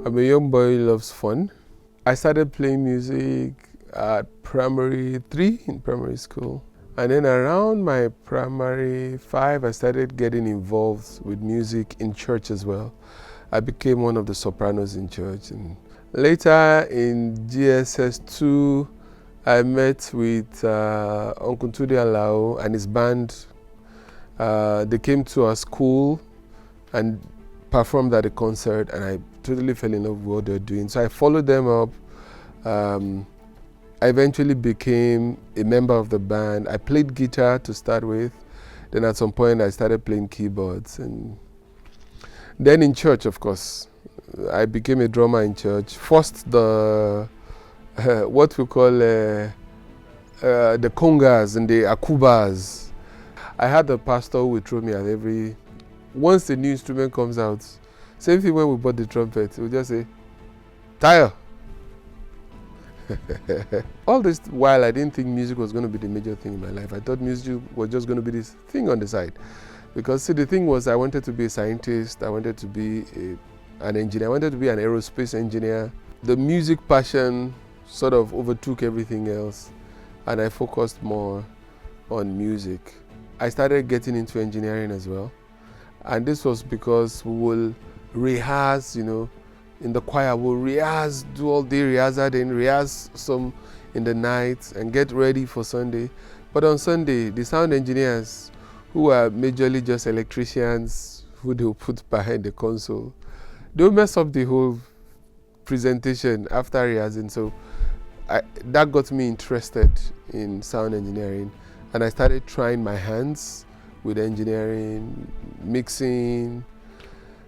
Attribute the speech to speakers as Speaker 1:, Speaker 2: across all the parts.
Speaker 1: I'm a young boy who loves fun. I started playing music at primary 3 in primary school. And then around my primary 5, I started getting involved with music in church as well. I became one of the sopranos in church. And later in GSS 2, I met with Uncle Tude Alao and his band. They came to our school and performed at a concert, and I totally fell in love with what they're doing. So I followed them up. I eventually became a member of the band. I played guitar to start with. Then at some point I started playing keyboards. And then in church, of course, I became a drummer in church. First the, what we call the congas and the akubas. I had the pastor who would throw me at every, once the new instrument comes out, same thing when we bought the trumpet, we just say, Tayo. All this while I didn't think music was going to be the major thing in my life. I thought music was just going to be this thing on the side. Because see, the thing was, I wanted to be a scientist, I wanted to be an engineer, I wanted to be an aerospace engineer. The music passion sort of overtook everything else, and I focused more on music. I started getting into engineering as well. And this was because we will rehearse, you know, in the choir, we'll rehearse, do all day rehearsal, then rehearse some in the night and get ready for Sunday. But on Sunday, the sound engineers, who are majorly just electricians who they'll put behind the console, they'll mess up the whole presentation after rehearsing. So that got me interested in sound engineering, and I started trying my hands with engineering, mixing,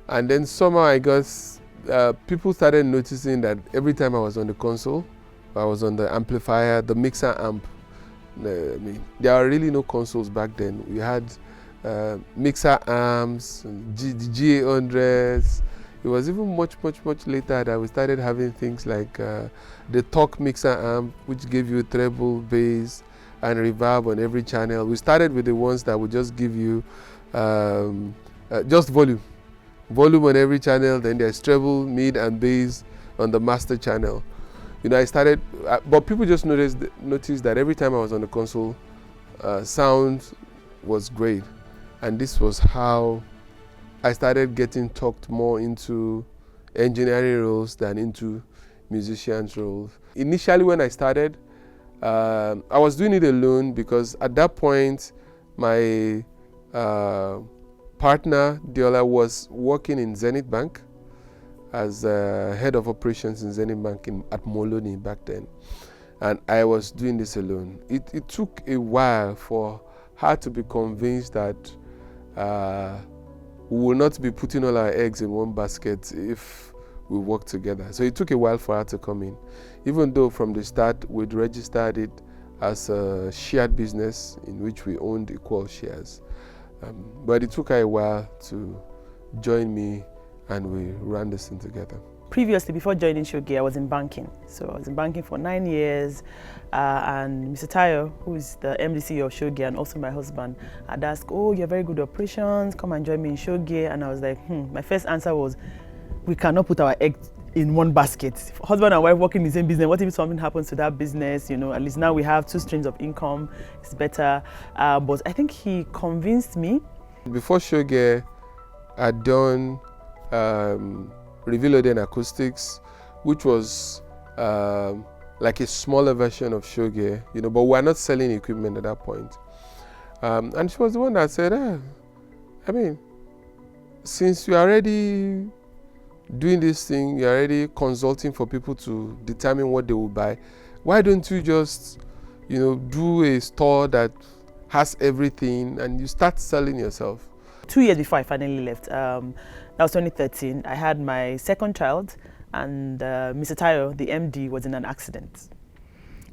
Speaker 1: and then somehow I got, people started noticing that every time I was on the console, I was on the amplifier, the mixer amp. I mean, there are really no consoles back then. We had mixer amps, the GA100s. It was even much later that we started having things like the Talk mixer amp, which gave you treble, bass, and reverb on every channel. We started with the ones that would just give you just volume on every channel. Then there's treble, mid, and bass on the master channel. You know, I started, but people just noticed that every time I was on the console, sound was great, and this was how I started getting talked more into engineering roles than into musicians' roles. Initially, when I started, I was doing it alone because at that point, my partner, Diola, was working in Zenith Bank as head of operations in Zenith Bank at Moloni back then. And I was doing this alone. It took a while for her to be convinced that we will not be putting all our eggs in one basket if we work together. So it took a while for her to come in, even though from the start we'd registered it as a shared business in which we owned equal shares. But it took her a while to join me, and we ran this thing together.
Speaker 2: Previously, before joining Showgear, I was in banking. So I was in banking for 9 years, and Mr. Tayo, who is the MD CEO of Showgear and also my husband, had asked, "Oh, you're very good at operations, come and join me in Showgear." And I was like, My first answer was, we cannot put our eggs in one basket. Husband and wife working in the same business, what if something happens to that business? You know, at least now we have 2 streams of income, it's better. But I think he convinced me.
Speaker 1: Before Showgear, I'd done Revealed in Acoustics, which was like a smaller version of Showgear, you know, but we're not selling equipment at that point. And she was the one that said, I mean, since you're already doing this thing, you're already consulting for people to determine what they will buy, why don't you just, you know, do a store that has everything and you start selling yourself?
Speaker 2: 2 years before I finally left, that was 2013, I had my second child, and Mr. Tayo, the MD, was in an accident.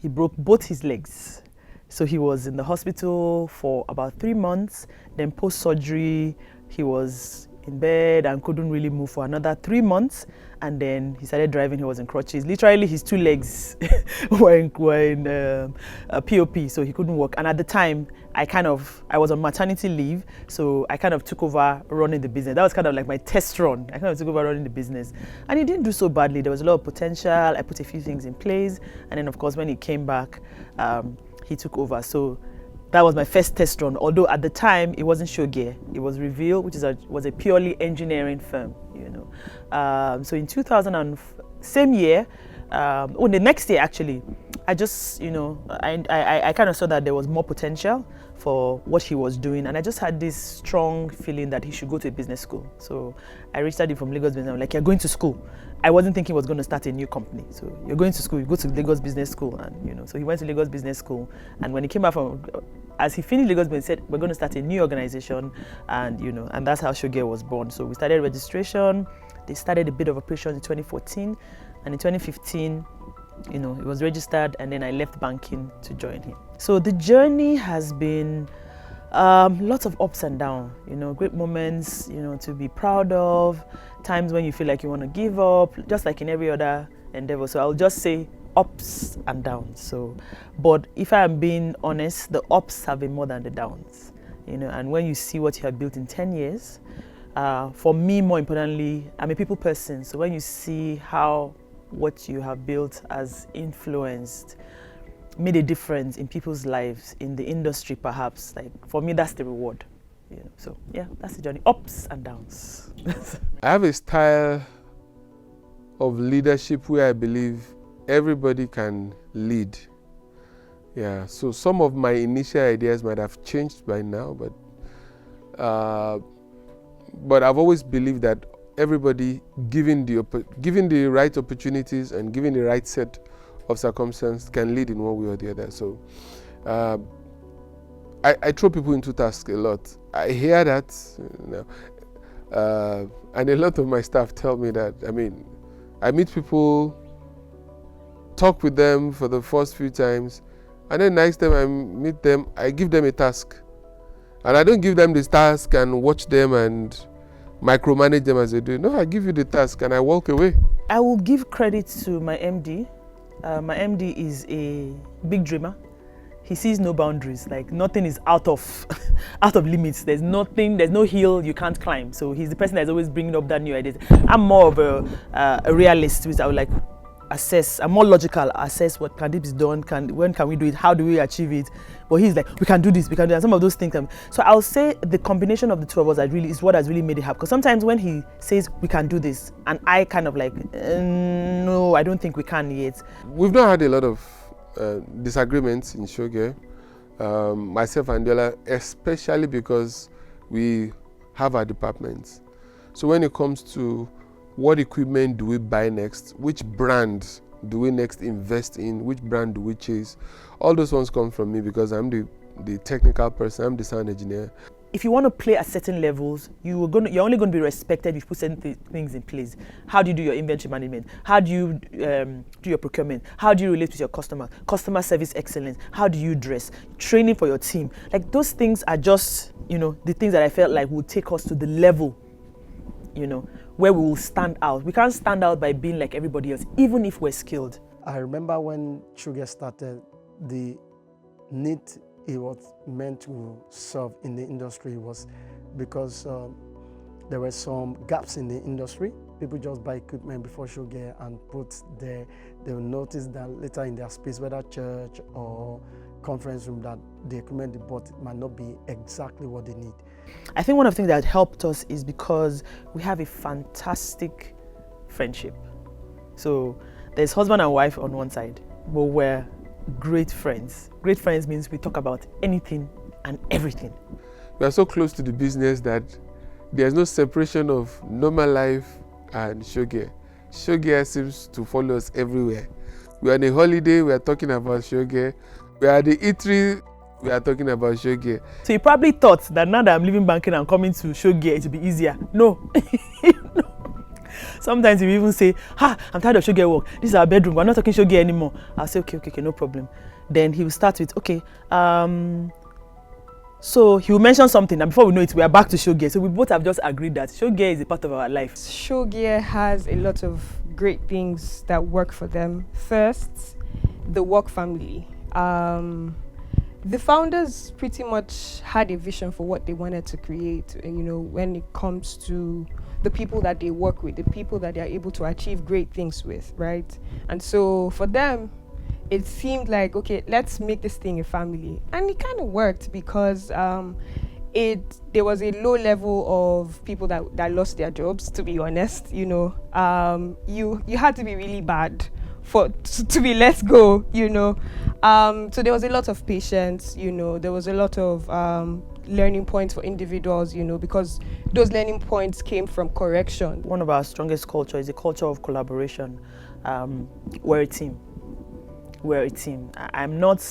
Speaker 2: He broke both his legs. So he was in the hospital for about 3 months, then post-surgery, he was in bed and couldn't really move for another 3 months. And then he started driving. He was in crutches. Literally, his 2 legs were in a POP, so he couldn't walk. And at the time, I was on maternity leave, so I kind of took over running the business. That was kind of like my test run. I kind of took over running the business. And he didn't do so badly. There was a lot of potential. I put a few things in place. And then, of course, when he came back, he took over. So that was my first test run. Although at the time, it wasn't Showgear. It was Reveal, which was a purely engineering firm, you know. So in 2000 same year, the next year actually, I just, you know, I kind of saw that there was more potential for what he was doing, and I just had this strong feeling that he should go to a business school. So I registered him from Lagos Business. I'm like, you're going to school. I wasn't thinking he was going to start a new company. So you're going to school, you go to Lagos Business School, and you know, so he went to Lagos Business School, and when he came back from, as he finished Lagos Business, he said, we're going to start a new organization, and you know, and that's how Showgear was born. So we started registration. They started a bit of operations in 2014, and in 2015, you know, it was registered, and then I left banking to join him. So the journey has been lots of ups and downs, you know, great moments, you know, to be proud of, times when you feel like you want to give up, just like in every other endeavor. So I'll just say ups and downs. So, but if I am being honest, the ups have been more than the downs, you know, and when you see what you have built in 10 years, for me, more importantly, I'm a people person. So when you see how what you have built has influenced, made a difference in people's lives, in the industry perhaps, like for me, that's the reward. You know, so yeah, that's the journey, ups and downs.
Speaker 1: I have a style of leadership where I believe everybody can lead. Yeah, so some of my initial ideas might have changed by now, but I've always believed that everybody, given the right opportunities and given the right set of circumstances, can lead in one way or the other. So I throw people into task a lot. I hear that, you know, and a lot of my staff tell me that. I mean, I meet people, talk with them for the first few times, and then next time I meet them, I give them a task. And I don't give them this task and watch them and micromanage them as they do. No, I give you the task and I walk away.
Speaker 2: I will give credit to my MD. My MD is a big dreamer. He sees no boundaries. Like nothing is out of limits. There's nothing. There's no hill you can't climb. So he's the person that's always bringing up that new ideas. I'm more of a realist, which I would like assess. I'm more logical. Assess what can this be done. When can we do it? How do we achieve it? But he's like, we can do this. We can do that. Some of those things. So I'll say the combination of the two of us is what has really made it happen. Because sometimes when he says we can do this, and I kind of like, no, I don't think we can yet.
Speaker 1: We've not had a lot of disagreements in Showgear, myself and Diola, especially because we have our departments. So when it comes to what equipment do we buy next, which brand do we next invest in, which brand do we chase, all those ones come from me because I'm the technical person, I'm the sound engineer.
Speaker 2: If you want to play at certain levels, you're only going to be respected if you put certain things in place. How do you do your inventory management? How do you do your procurement? How do you relate with your customers? Customer service excellence. How do you dress? Training for your team. Like those things are just, you know, the things that I felt like would take us to the level, you know, where we will stand out. We can't stand out by being like everybody else, even if we're skilled.
Speaker 3: I remember when Showgear started, the need it was meant to serve in the industry was because there were some gaps in the industry. People just buy equipment before Showgear and put there. They will notice that later in their space, whether church or conference room, that the equipment they bought might not be exactly what they need.
Speaker 2: I think one of the things that helped us is because we have a fantastic friendship. So there's husband and wife on one side, but we're great friends. Great friends means we talk about anything and everything.
Speaker 1: We are so close to the business that there's no separation of normal life and Showgear. Showgear seems to follow us everywhere. We are on a holiday, we are talking about Showgear. We are at the eatery, we are talking about Showgear.
Speaker 2: So you probably thought that now that I'm leaving banking and coming to Showgear, it will be easier. No. No. Sometimes you even say, I'm tired of Showgear work. This is our bedroom. We're not talking Showgear anymore. I'll say, okay, no problem. Then he will start with, okay, So he will mention something, and before we know it, we are back to Showgear. So we both have just agreed that Showgear is a part of our life.
Speaker 4: Showgear has a lot of great things that work for them. First, the work family. The founders pretty much had a vision for what they wanted to create, when it comes to the people that they work with, the people that they are able to achieve great things with, right? And so for them, it seemed like, okay, let's make this thing a family. And it kind of worked because there was a low level of people that lost their jobs, to be honest. You had to be really bad to be let go, So there was a lot of patience, there was a lot of learning points for individuals, because those learning points came from correction.
Speaker 2: One of our strongest culture is a culture of collaboration. We're a team. We're a team. I'm not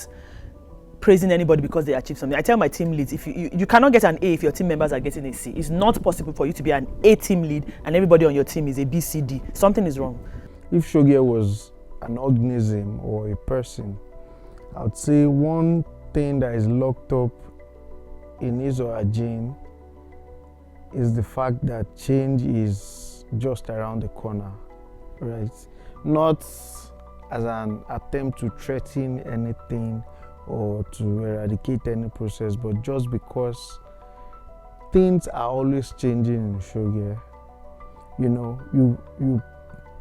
Speaker 2: praising anybody because they achieve something. I tell my team leads, if you cannot get an A if your team members are getting a C. It's not possible for you to be an A team lead and everybody on your team is a B, C, D. Something is wrong.
Speaker 5: If Showgear was an organism or a person, I would say one thing that is locked up in his or her gene is the fact that change is just around the corner, right? Not as an attempt to threaten anything or to eradicate any process, but just because things are always changing in Showgear.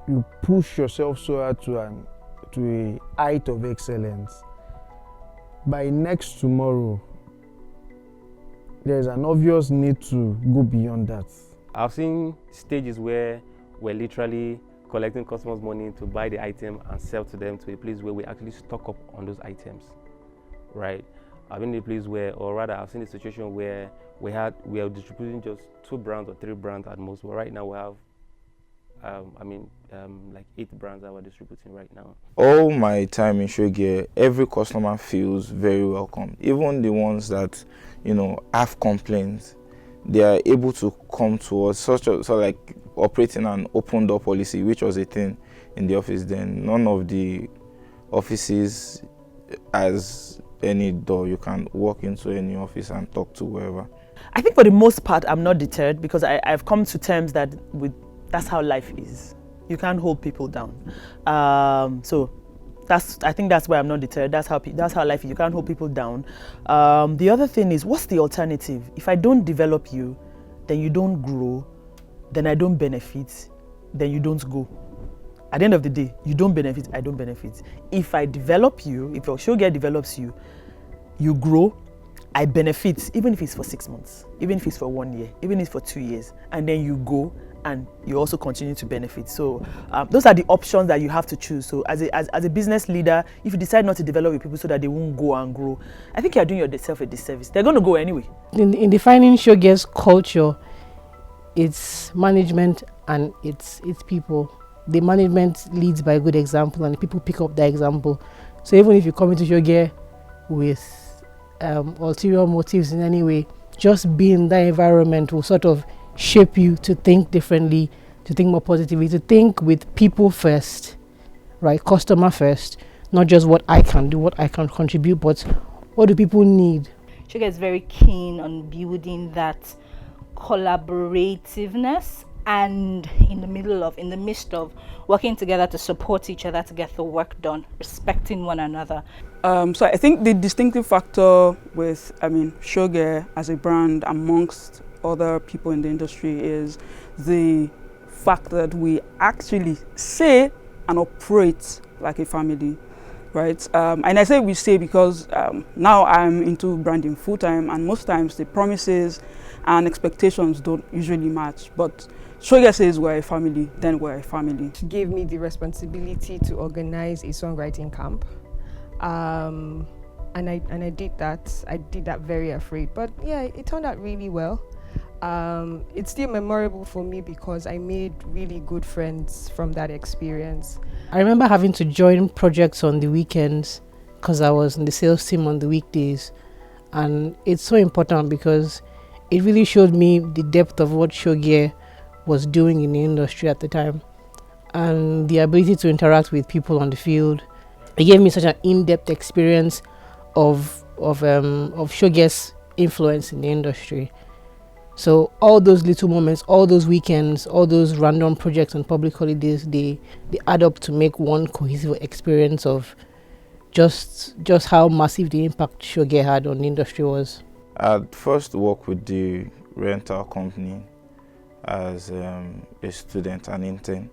Speaker 5: You push yourself so hard to a height of excellence. By next tomorrow, there's an obvious need to go beyond that.
Speaker 6: I've seen stages where we're literally collecting customers' money to buy the item and sell to them, to a place where we actually stock up on those items, right? I've been in a place where, or rather I've seen a situation where we are distributing just 2 brands or 3 brands at most, but right now we have like 8 brands that we're distributing right now.
Speaker 7: All my time in Showgear, every customer feels very welcome. Even the ones that, have complaints, they are able to come to us, so like operating an open door policy, which was a thing in the office then. None of the offices has any door. You can walk into any office and talk to whoever.
Speaker 2: I think for the most part, I'm not deterred because I've come to terms that that's how life is. You can't hold people down. So I think that's why I'm not deterred. That's how life is. You can't hold people down. The other thing is, what's the alternative? If I don't develop you, then you don't grow, then I don't benefit, then you don't go. At the end of the day, you don't benefit, I don't benefit. If I develop you, if your Showgear develops you, you grow, I benefit, even if it's for 6 months, even if it's for 1 year, even if it's for 2 years, and then you go and you also continue to benefit. So those are the options that you have to choose. So as a business leader, if you decide not to develop with people so that they won't go and grow, I think you're doing yourself a disservice. They're going to go anyway.
Speaker 8: In defining Showgear's culture, it's management and it's people. The management leads by good example and the people pick up the example. So even if you come into Showgear with ulterior motives in any way, just being in that environment will sort of shape you to think differently, to think more positively, to think with people first, right? Customer first, not just what I can do, what I can contribute, but what do people need?
Speaker 9: Showgear is very keen on building that collaborativeness and in the midst of working together to support each other to get the work done, respecting one another.
Speaker 10: So I think the distinctive factor with, Showgear as a brand amongst other people in the industry is the fact that we actually say and operate like a family, right? And I say we say because now I'm into branding full time, and most times the promises and expectations don't usually match. But Showgear says we're a family, then we're a family.
Speaker 4: She gave me the responsibility to organize a songwriting camp. And I did that. I did that very afraid, but yeah, it turned out really well. It's still memorable for me because I made really good friends from that experience.
Speaker 8: I remember having to join projects on the weekends because I was in the sales team on the weekdays, and it's so important because it really showed me the depth of what Showgear was doing in the industry at the time and the ability to interact with people on the field. It gave me such an in-depth experience of Showgear's influence in the industry. So all those little moments, all those weekends, all those random projects and public holidays, they add up to make one cohesive experience of just how massive the impact Showgear had on the industry was.
Speaker 7: I first worked with the rental company as a student and intern,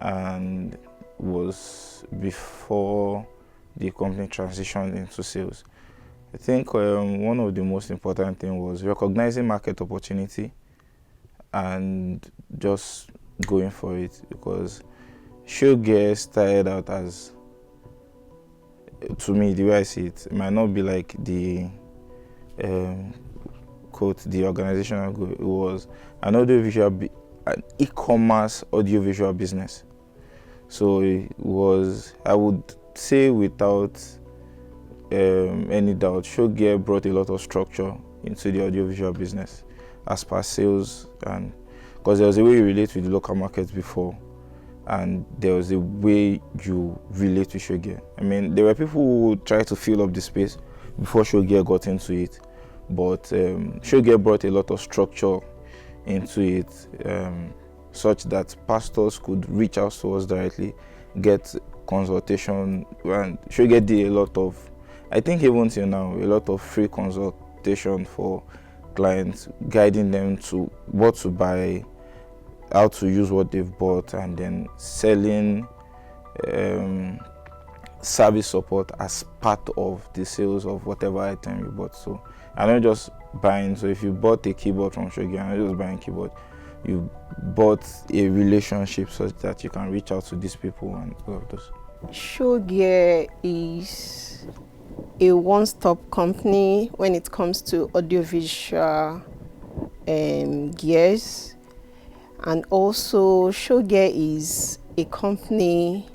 Speaker 7: and was before the company transitioned into sales. I think one of the most important things was recognizing market opportunity and just going for it, because Showgear started out as, to me, the way I see it, it might not be like the quote, the organizational goal. It was an an e-commerce audiovisual business. So it was, I would say without any doubt, Showgear brought a lot of structure into the audiovisual business as per sales, and because there was a way you relate with the local markets before, and there was a way you relate with Showgear. I mean, there were people who tried to fill up the space before Showgear got into it, but Showgear brought a lot of structure into it, such that pastors could reach out to us directly, get consultation, and Showgear did a lot of, I think even till now, a lot of free consultation for clients, guiding them to what to buy, how to use what they've bought, and then selling service support as part of the sales of whatever item you bought. So I'm not just buying. So if you bought a keyboard from Showgear, I'm not just buying a keyboard. You bought a relationship such that you can reach out to these people and all of those.
Speaker 11: Showgear is a one-stop company when it comes to audiovisual gears, and also Showgear is a company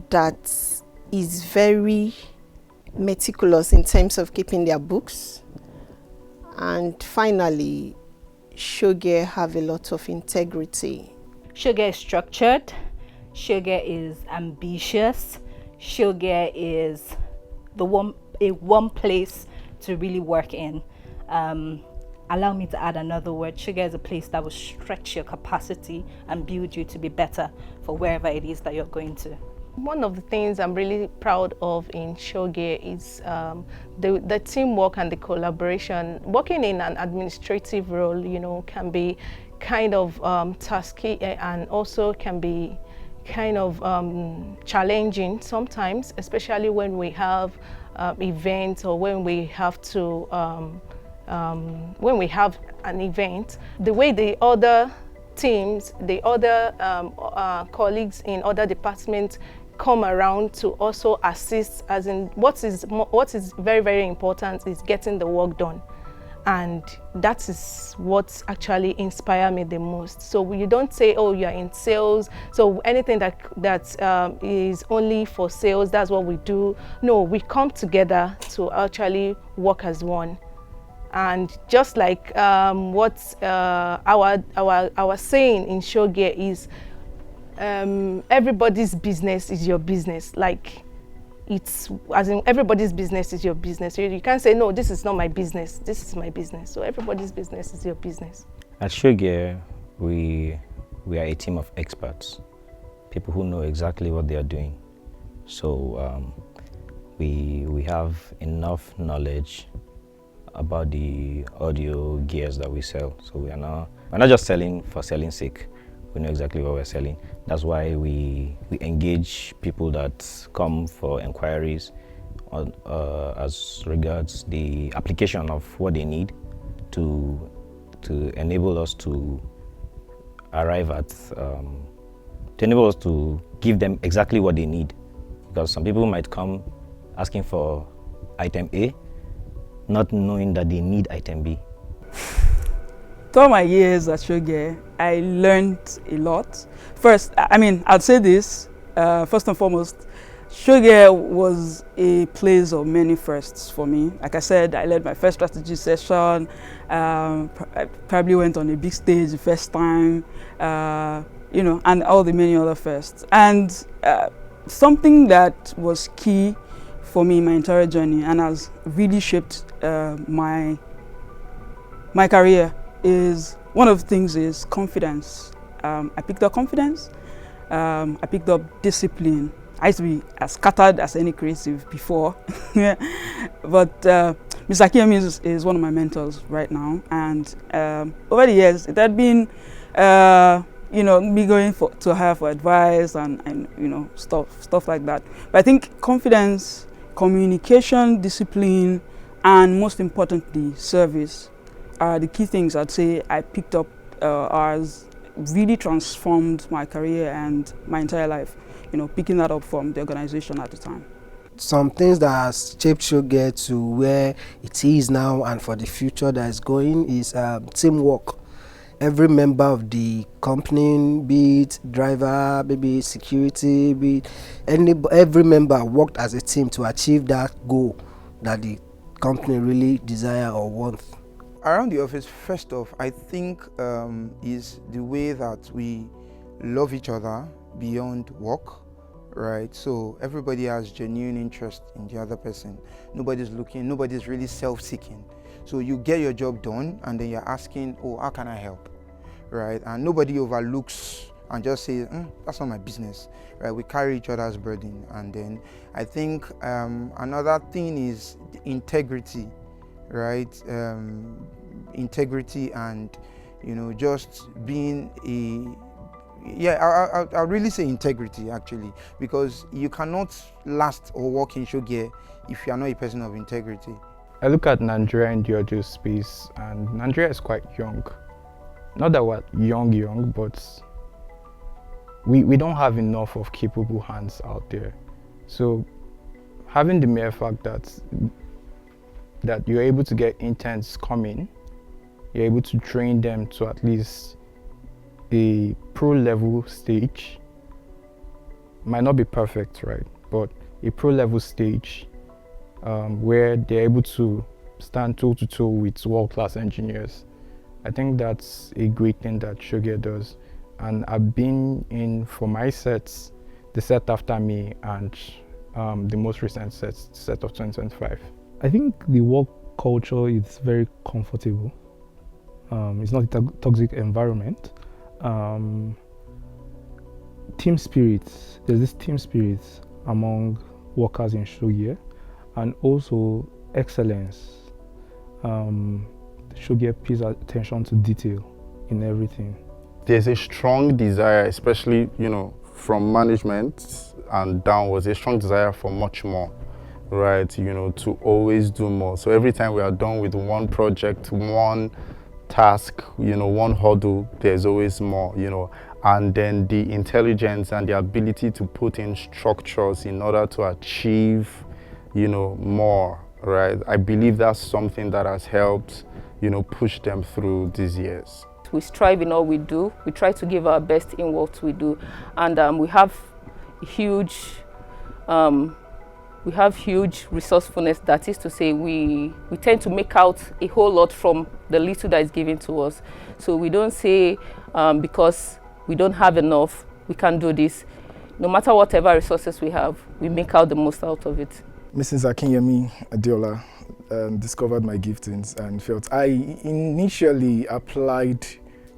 Speaker 11: that is very meticulous in terms of keeping their books, and finally Showgear have a lot of integrity.
Speaker 9: Showgear is structured, Showgear is ambitious, Showgear is one place to really work in. Allow me to add another word. Showgear is a place that will stretch your capacity and build you to be better for wherever it is that you're going to.
Speaker 4: One of the things I'm really proud of in Showgear is the teamwork and the collaboration. Working in an administrative role, you know, can be kind of tasky and also can be kind of challenging sometimes, especially when we have events or when we have to when we have an event. The way the other teams, the other colleagues in other departments come around to also assist, as in what is very, very important is getting the work done. And that is what actually inspired me the most. So you don't say, oh, you're in sales, so anything that is only for sales, that's what we do. No, we come together to actually work as one. And just like what our saying in Showgear is, everybody's business is your business. Like, it's as in everybody's business is your business. You can't say, no, this is not my business, this is my business. So everybody's business is your business.
Speaker 12: At Showgear, we are a team of experts, people who know exactly what they are doing. So we have enough knowledge about the audio gears that we sell. So we're not just selling for selling sake. We know exactly what we're selling. That's why we engage people that come for inquiries on, as regards the application of what they need to enable us to arrive at, to enable us to give them exactly what they need. Because some people might come asking for item A, not knowing that they need item B.
Speaker 10: Throughout my years at Showgear, I learned a lot. First, I mean, I'd say this, first and foremost, Showgear was a place of many firsts for me. Like I said, I led my first strategy session, I probably went on a big stage the first time, you know, and all the many other firsts. And something that was key for me my entire journey and has really shaped my career is, one of the things is confidence. I picked up confidence, I picked up discipline. I used to be as scattered as any creative before, but Mr. Akiyemi is one of my mentors right now, and over the years it had been me going to her for advice and stuff like that. But I think confidence, communication, discipline, and most importantly service are the key things I'd say I picked up as really transformed my career and my entire life. Picking that up from the organization at the time.
Speaker 13: Some things that has shaped Showgear to where it is now and for the future that is going is teamwork. Every member of the company, be it driver, maybe security, be it every member worked as a team to achieve that goal that the company really desire or want.
Speaker 7: Around the office, first off, I think is the way that we love each other beyond work, right? So everybody has genuine interest in the other person. Nobody's really self-seeking. So you get your job done and then you're asking, oh, how can I help, right? And nobody overlooks and just says, that's not my business, right? We carry each other's burden. And then I think another thing is integrity, right? Integrity and, just being I'll really say integrity actually, because you cannot last or work in Showgear if you are not a person of integrity.
Speaker 5: I look at Nigeria in the audio space, and Nigeria is quite young. Not that we're young, but we don't have enough of capable hands out there. So having the mere fact that you're able to get interns coming, you're able to train them to at least a pro level stage, might not be perfect, right? But a pro level stage where they're able to stand toe to toe with world-class engineers. I think that's a great thing that Showgear does. And I've been in for my sets, the set after me and the most recent set of 2025.
Speaker 14: I think the work culture is very comfortable. It's not a toxic environment. Team spirit, there's this team spirit among workers in Showgear, and also excellence. Showgear pays attention to detail in everything.
Speaker 15: There's a strong desire, especially from management and downwards, a strong desire for much more, right? To always do more. So every time we are done with one project, one task, one hurdle, there's always more, and then the intelligence and the ability to put in structures in order to achieve, more, right? I believe that's something that has helped, push them through these years.
Speaker 16: We strive in all we do. We try to give our best in what we do, and we have huge resourcefulness. That is to say, we tend to make out a whole lot from the little that is given to us. So we don't say because we don't have enough, we can't do this. No matter whatever resources we have, we make out the most out of it.
Speaker 17: Mrs. Akinyemi Adiola discovered my giftings and felt I initially applied.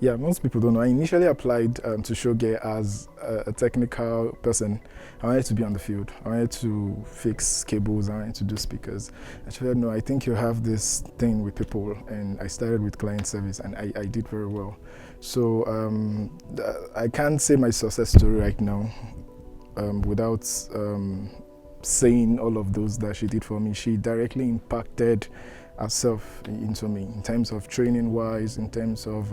Speaker 17: Yeah, most people don't know. I initially applied to Showgear as a technical person. I wanted to be on the field. I wanted to fix cables. I wanted to do speakers. I said, no, I think you have this thing with people. And I started with client service, and I did very well. So I can't say my success story right now without saying all of those that she did for me. She directly impacted herself into me in terms of training wise, in terms of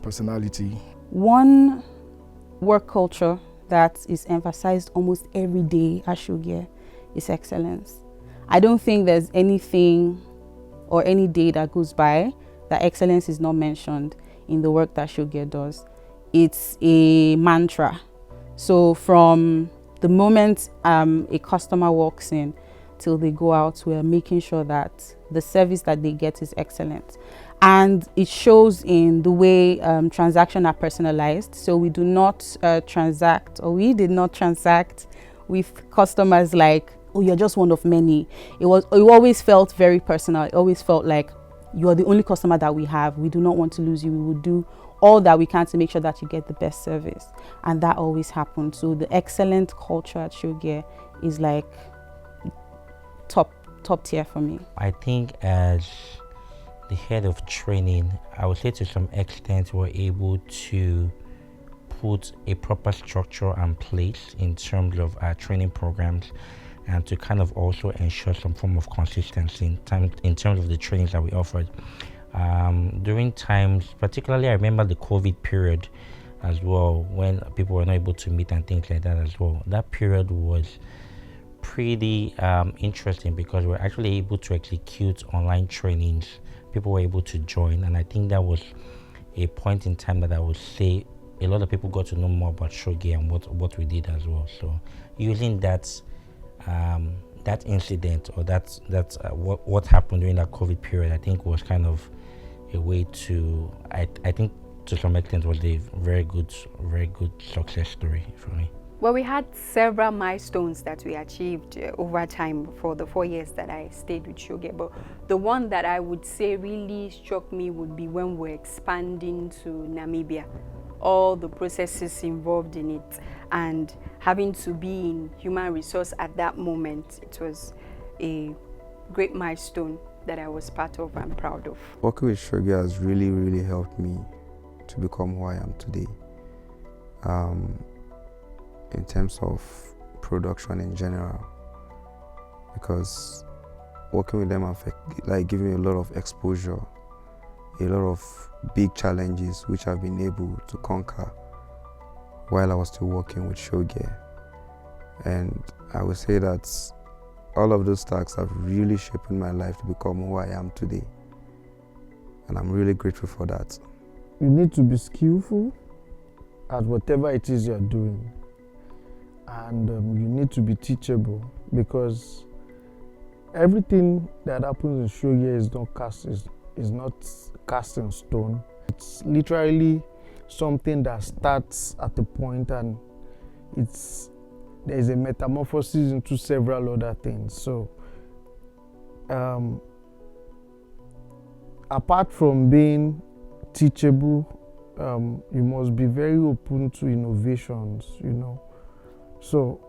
Speaker 17: personality.
Speaker 18: One work culture that is emphasized almost every day at Showgear is excellence. I don't think there's anything or any day that goes by that excellence is not mentioned in the work that Showgear does. It's a mantra. So from the moment a customer walks in till they go out, we're making sure that the service that they get is excellent. And it shows in the way transactions are personalized. So we do not transact, or we did not transact with customers like oh, you're just one of many. It always felt very personal. It always felt like you are the only customer that we have. We do not want to lose you. We will do all that we can to make sure that you get the best service. And that always happened. So the excellent culture at Showgear is like top tier for me.
Speaker 19: I think as the head of training, I would say to some extent we're able to put a proper structure and place in terms of our training programs, and to kind of also ensure some form of consistency in terms of the trainings that we offered. During times, particularly I remember the COVID period as well, when people were not able to meet and things like that as well. That period was pretty interesting because we're actually able to execute online trainings. People were able to join, and I think that was a point in time that I would say a lot of people got to know more about Showgear and what we did as well. So using that incident, or what happened during that COVID period, I think was kind of a way to, I think to some extent was a very good success story for me.
Speaker 20: Well, we had several milestones that we achieved over time for the 4 years that I stayed with Showgear, but the one that I would say really struck me would be when we're expanding to Namibia. All the processes involved in it, and having to be in human resource at that moment, it was a great milestone that I was part of and proud of.
Speaker 21: Working with Showgear has really, really helped me to become who I am today. In terms of production in general, because working with them have like given me a lot of exposure, a lot of big challenges which I've been able to conquer while I was still working with Showgear. And I would say that all of those tasks have really shaped my life to become who I am today. And I'm really grateful for that.
Speaker 5: You need to be skillful at whatever it is you're doing. And you need to be teachable, because everything that happens in Showgear is not cast in stone. It's literally something that starts at a point, and there's a metamorphosis into several other things. So apart from being teachable, you must be very open to innovations, you know. So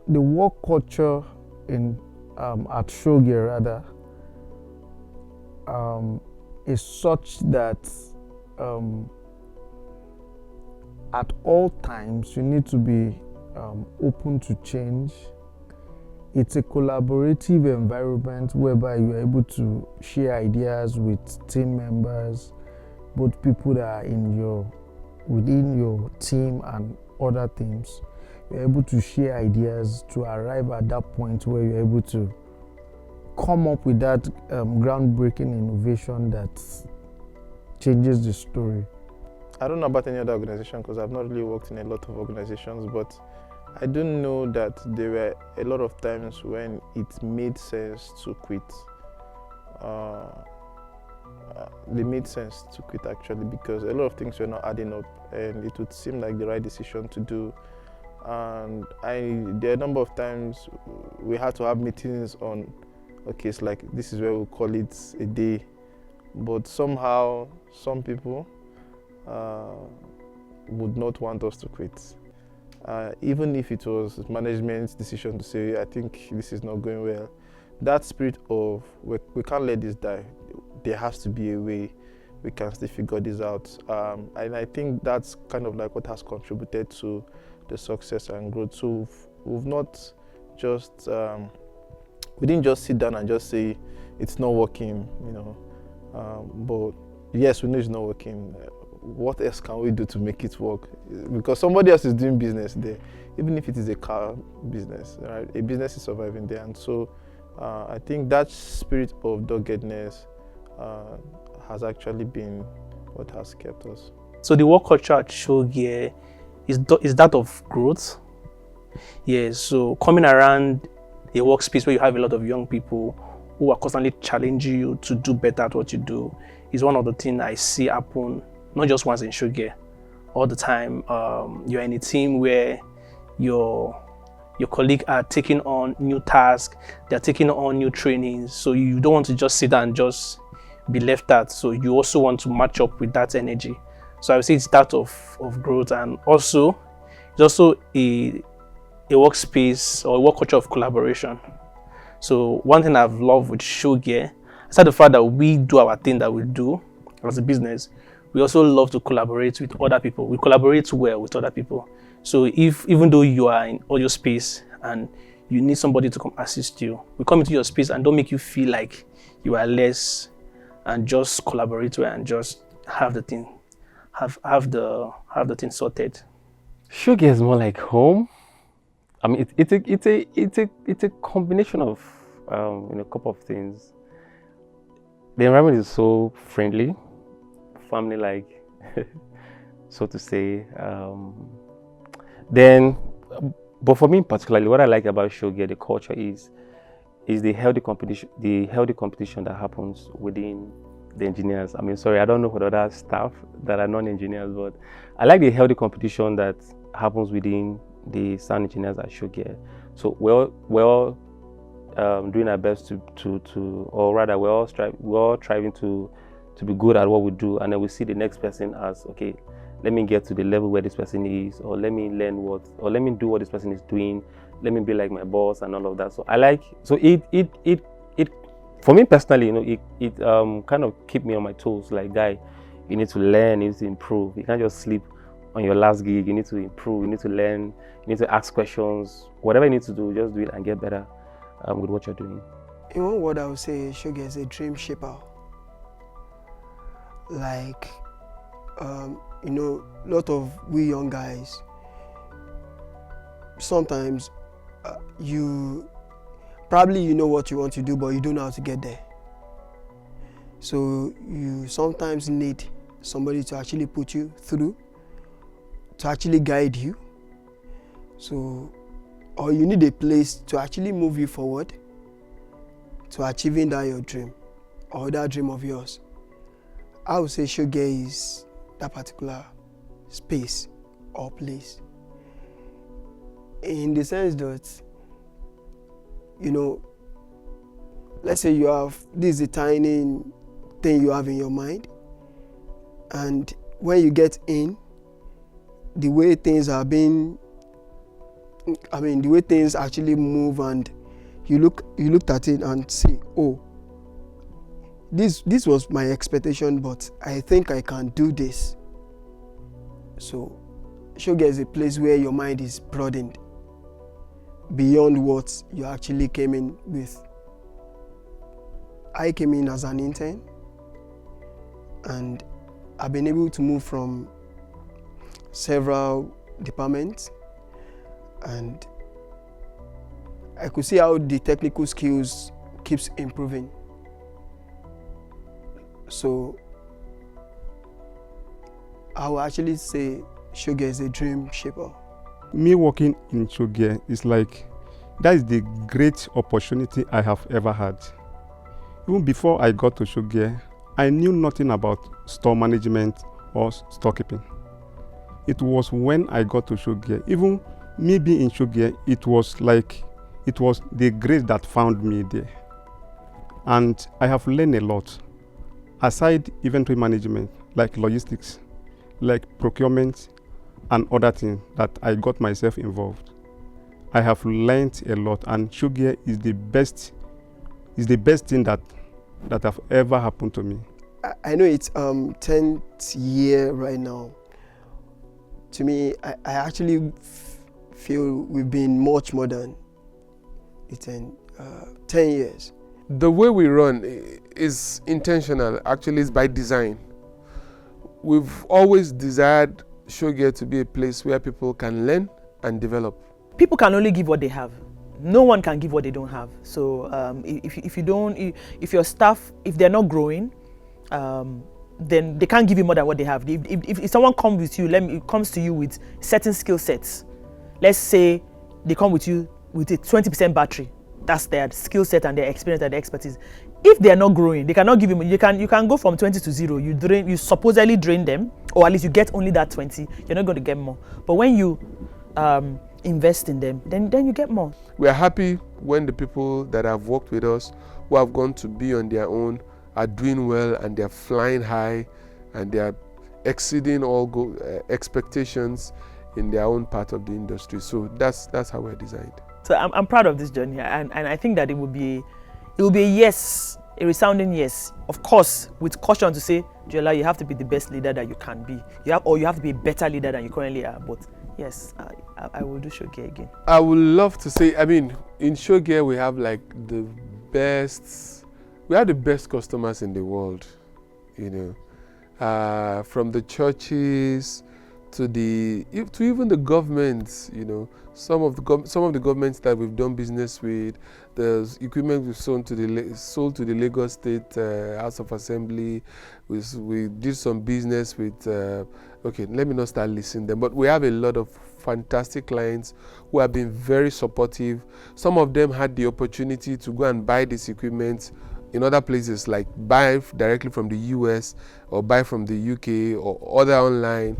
Speaker 5: the work culture at Showgear is such that at all times you need to be open to change. It's a collaborative environment whereby you're able to share ideas with team members, both people that are within your team and other teams. You're able to share ideas to arrive at that point where you're able to come up with that groundbreaking innovation that changes the story.
Speaker 15: I don't know about any other organization because I've not really worked in a lot of organizations, but I do know that there were a lot of times when it made sense to quit. They made sense to quit actually, because a lot of things were not adding up and it would seem like the right decision to do. And there are a number of times we had to have meetings on, okay, it's like this is where we'll call it a day, but somehow some people would not want us to quit. Even if it was management's decision to say, I think this is not going well, that spirit of we can't let this die, there has to be a way we can still figure this out. And I think that's kind of like what has contributed to the success and growth. So we've not just, we didn't just sit down and just say it's not working, you know. But yes, we know it's not working. What else can we do to make it work? Because somebody else is doing business there, even if it is a car business, right? A business is surviving there. And so I think that spirit of doggedness has actually been what has kept us.
Speaker 22: So the work culture at Showgear is that of growth. Yes, so coming around a workspace where you have a lot of young people who are constantly challenging you to do better at what you do is one of the things I see happen, not just once in Showgear, all the time. You're in a team where you're your colleagues are taking on new tasks, they're taking on new trainings. So you don't want to just sit and just be left out. So you also want to match up with that energy. So I would say it's that of growth, and also it's also a workspace or a work culture of collaboration. So one thing I've loved with Showgear, aside the fact that we do our thing that we do as a business, we also love to collaborate with other people. We collaborate well with other people. So even though you are in audio space and you need somebody to come assist you, we come into your space and don't make you feel like you are less, and just collaborate well and just have the thing, have the thing sorted.
Speaker 6: Showgear is more like home. I mean, it's a combination of a couple of things. The environment is so friendly, family-like, so to say. But for me particularly, what I like about Showgear, the culture is the healthy competition. The healthy competition that happens within the engineers. I mean, sorry, I don't know for the other staff that are non-engineers, but I like the healthy competition that happens within the sound engineers at Showgear. So we're all doing our best or rather we're all striving to be good at what we do, and then we see the next person as, okay, let me get to the level where this person is, or let me learn let me do what this person is doing, let me be like my boss and all of that. So it for me personally, it kind of keep me on my toes. Like, guy, you need to learn, you need to improve. You can't just sleep on your last gig. You need to improve, you need to learn, you need to ask questions. Whatever you need to do, just do it and get better with what you're doing.
Speaker 13: In one word, I would say Showgear is a dream shaper. Like, a lot of we young guys, sometimes you probably know what you want to do, but you don't know how to get there. So you sometimes need somebody to actually put you through, to actually guide you. So, or you need a place to actually move you forward to achieving that your dream, or that dream of yours. I would say Showgear is that particular space or place. In the sense that, let's say this is a tiny thing you have in your mind, and when you get in, the way things are the way things actually move, and you looked at it and say, oh, this was my expectation, but I think I can do this. So Showgear is a place where your mind is broadened beyond what you actually came in with. I came in as an intern, and I've been able to move from several departments, and I could see how the technical skills keeps improving. So I will actually say Showgear is a dream shaper.
Speaker 1: Me working in Showgear is like, that is the great opportunity I have ever had. Even before I got to Showgear, I knew nothing about store management or storekeeping. It was when I got to Showgear, even me being in Showgear, it was the grace that found me there. And I have learned a lot. Aside inventory management, like logistics, like procurement, and other things that I got myself involved, I have learned a lot, and Showgear is the best thing that have ever happened to me.
Speaker 13: I know it's 10th year right now. To me, I actually feel we've been much more than 10 years.
Speaker 3: The way we run is intentional, actually it's by design. We've always desired Showgear to be a place where people can learn and develop.
Speaker 2: People can only give what they have. No one can give what they don't have. So if your staff, if they're not growing, then they can't give you more than what they have. If someone comes to you with certain skill sets, let's say they come with you with a 20% battery, that's their skill set and their experience and their expertise. If they are not growing, they cannot give you. You can go from 20 to 0. You supposedly drain them, or at least you get only that 20. You're not going to get more. But when you invest in them, then you get more.
Speaker 3: We are happy when the people that have worked with us, who have gone to be on their own, are doing well and they're flying high and they are exceeding all expectations in their own part of the industry. So that's how we're designed.
Speaker 2: So I'm proud of this journey, and I think that it will be a yes, a resounding yes. Of course, with caution to say, Jola, you have to be the best leader that you can be. You have to be a better leader than you currently are. But yes, I will do Showgear again.
Speaker 3: I would love to say, I mean, in Showgear we have like the best customers in the world, you know, from the churches to even the governments, you know. Some of the governments that we've done business with, the equipment we've sold to the Lagos State House of Assembly. We did some business with. Okay, let me not start listing them, but we have a lot of fantastic clients who have been very supportive. Some of them had the opportunity to go and buy this equipment in other places, like buy directly from the US or buy from the UK or order online,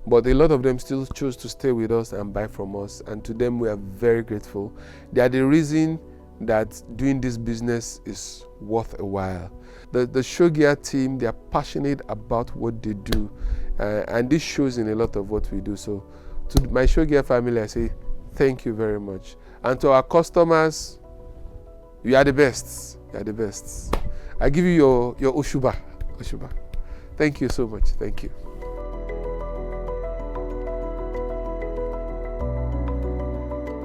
Speaker 3: but a lot of them still chose to stay with us and buy from us, and to them we are very grateful. They are the reason that doing this business is worth a while. The Showgear team, they are passionate about what they do, and this shows in a lot of what we do. So to my Showgear family, I say thank you very much, and to our customers, you are the best. You are the best. I give you your Oshuba. Thank you so much. Thank you.